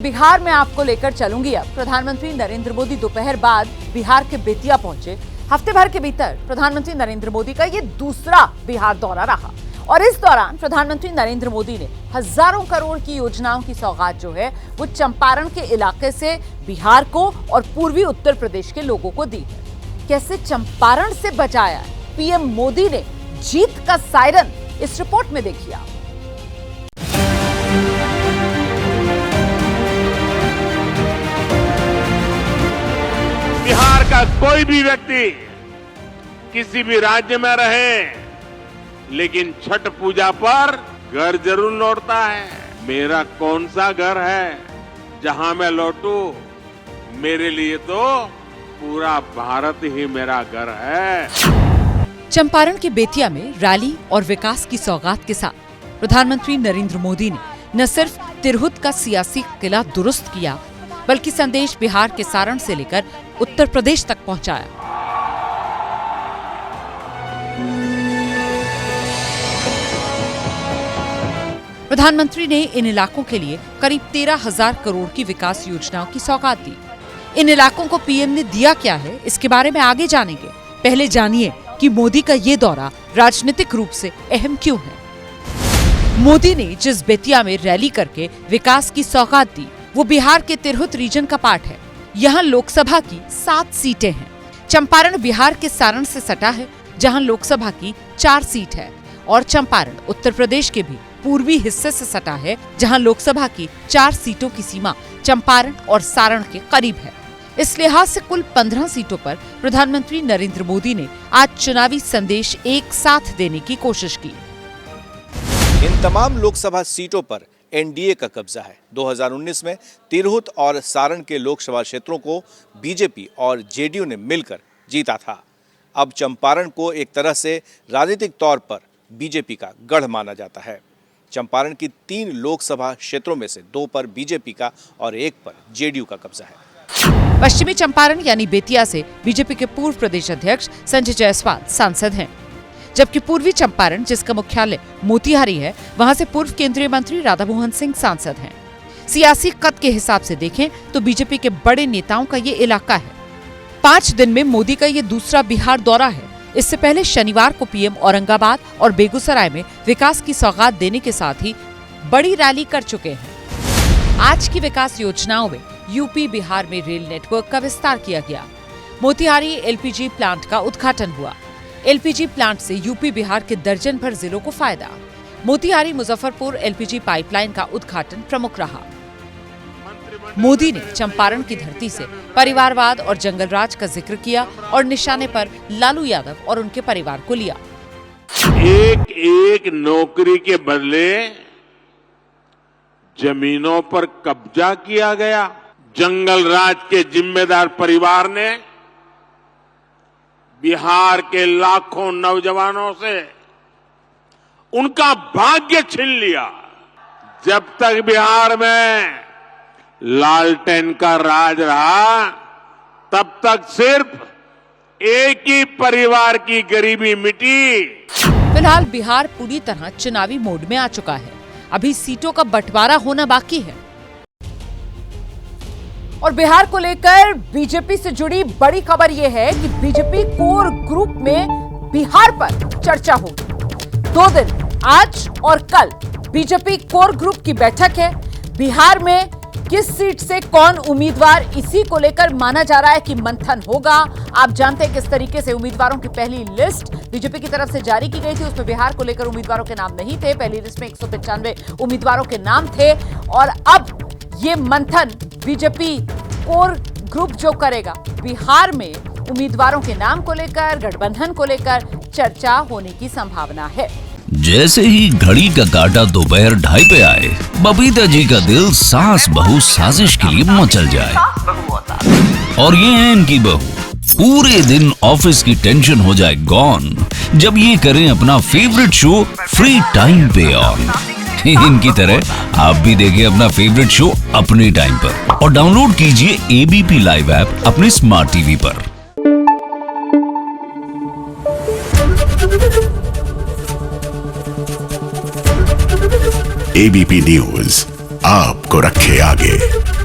बिहार में आपको लेकर चलूंगी। अब प्रधानमंत्री नरेंद्र मोदी दोपहर बाद बिहार के बेतिया पहुंचे। हफ्ते भर के भीतर प्रधानमंत्री नरेंद्र मोदी का ये दूसरा बिहार दौरा रहा और इस दौरान प्रधानमंत्री नरेंद्र मोदी ने हजारों करोड़ की योजनाओं की सौगात जो है वो चंपारण के इलाके से बिहार को और पूर्वी उत्तर प्रदेश के लोगों को दी है। कैसे चंपारण से बचाया पीएम मोदी ने जीत का सायरन, इस रिपोर्ट में देखिए आप। बिहार का कोई भी व्यक्ति किसी भी राज्य में रहे, लेकिन छठ पूजा पर घर जरूर लौटता है। मेरा कौन सा घर है जहां मैं लौटूं? मेरे लिए तो पूरा भारत ही मेरा घर है। चंपारण के बेतिया में रैली और विकास की सौगात के साथ प्रधानमंत्री नरेंद्र मोदी ने न सिर्फ तिरहुत का सियासी किला दुरुस्त किया, बल्कि संदेश बिहार के सारण से लेकर उत्तर प्रदेश तक पहुंचाया। प्रधानमंत्री ने इन इलाकों के लिए करीब 13,000 करोड़ की विकास योजनाओं की सौगात दी। इन इलाकों को पीएम ने दिया क्या है, इसके बारे में आगे जानेंगे। पहले जानिए कि मोदी का ये दौरा राजनीतिक रूप से अहम क्यों है। मोदी ने जिस बेतिया में रैली करके विकास की सौगात दी, वो बिहार के तिरहुत रीजन का पार्ट है। यहाँ लोकसभा की 7 सीटें हैं। चंपारण बिहार के सारण से सटा है, जहाँ लोकसभा की 4 सीट है, और चंपारण उत्तर प्रदेश के भी पूर्वी हिस्से से सटा है, जहाँ लोकसभा की 4 सीटों की सीमा चंपारण और सारण के करीब है। इस लिहाज से कुल 15 सीटों पर प्रधानमंत्री नरेंद्र मोदी ने आज चुनावी संदेश एक साथ देने की कोशिश की। इन तमाम लोकसभा सीटों पर एनडीए का कब्जा है। 2019 में तिरहुत और सारण के लोकसभा क्षेत्रों को बीजेपी और जेडीयू ने मिलकर जीता था। अब चंपारण को एक तरह से राजनीतिक तौर पर बीजेपी का गढ़ माना जाता है। चंपारण की 3 लोकसभा क्षेत्रों में से 2 पर बीजेपी का और 1 पर जेडीयू का कब्जा है। पश्चिमी चंपारण यानी बेतिया से बीजेपी के पूर्व प्रदेश अध्यक्ष संजय जायसवाल सांसद हैं, जबकि पूर्वी चंपारण, जिसका मुख्यालय मोतिहारी है, वहां से पूर्व केंद्रीय मंत्री राधामोहन सिंह सांसद हैं। सियासी कद के हिसाब से देखें तो बीजेपी के बड़े नेताओं का ये इलाका है। 5 दिन में मोदी का ये दूसरा बिहार दौरा है। इससे पहले शनिवार को पीएम औरंगाबाद और बेगूसराय में विकास की सौगात देने के साथ ही बड़ी रैली कर चुके हैं। आज की विकास योजनाओं में यूपी बिहार में रेल नेटवर्क का विस्तार किया गया। मोतिहारी एलपीजी प्लांट का उद्घाटन हुआ। एलपीजी प्लांट से यूपी बिहार के दर्जन भर जिलों को फायदा। मोतिहारी मुजफ्फरपुर एलपीजी पाइपलाइन का उद्घाटन प्रमुख रहा। मोदी ने चंपारण की धरती से परिवारवाद और जंगलराज का जिक्र किया और निशाने पर लालू यादव और उनके परिवार को लिया। एक एक नौकरी के बदले जमीनों पर कब्जा किया गया। जंगलराज के जिम्मेदार परिवार ने बिहार के लाखों नौजवानों से उनका भाग्य छीन लिया। जब तक बिहार में लालटेन का राज रहा, तब तक सिर्फ एक ही परिवार की गरीबी मिटी। फिलहाल बिहार पूरी तरह चुनावी मोड में आ चुका है। अभी सीटों का बंटवारा होना बाकी है और बिहार को लेकर बीजेपी से जुड़ी बड़ी खबर यह है कि बीजेपी कोर ग्रुप में बिहार पर चर्चा होगी। 2 दिन, आज और कल, बीजेपी कोर ग्रुप की बैठक है। बिहार में किस सीट से कौन उम्मीदवार, इसी को लेकर माना जा रहा है कि मंथन होगा। आप जानते हैं किस तरीके से उम्मीदवारों की पहली लिस्ट बीजेपी की तरफ से जारी की गई थी। उसमें बिहार को लेकर उम्मीदवारों के नाम नहीं थे। पहली लिस्ट में 195 उम्मीदवारों के नाम थे और अब ये मंथन बीजेपी कोर ग्रुप जो करेगा, बिहार में उम्मीदवारों के नाम को लेकर, गठबंधन को लेकर चर्चा होने की संभावना है। जैसे ही घड़ी का काटा दोपहर 2:30 पे आए, बबीता जी का दिल सास बहू साजिश के लिए मचल जाए। और ये है इनकी बहू, पूरे दिन ऑफिस की टेंशन हो जाए गॉन जब ये करें अपना फेवरेट शो फ्री टाइम पे ऑन। इनकी तरह आप भी देखिए अपना फेवरेट शो अपने टाइम पर और डाउनलोड कीजिए एबीपी लाइव ऐप अपने स्मार्ट टीवी पर। एबीपी न्यूज आपको रखे आगे।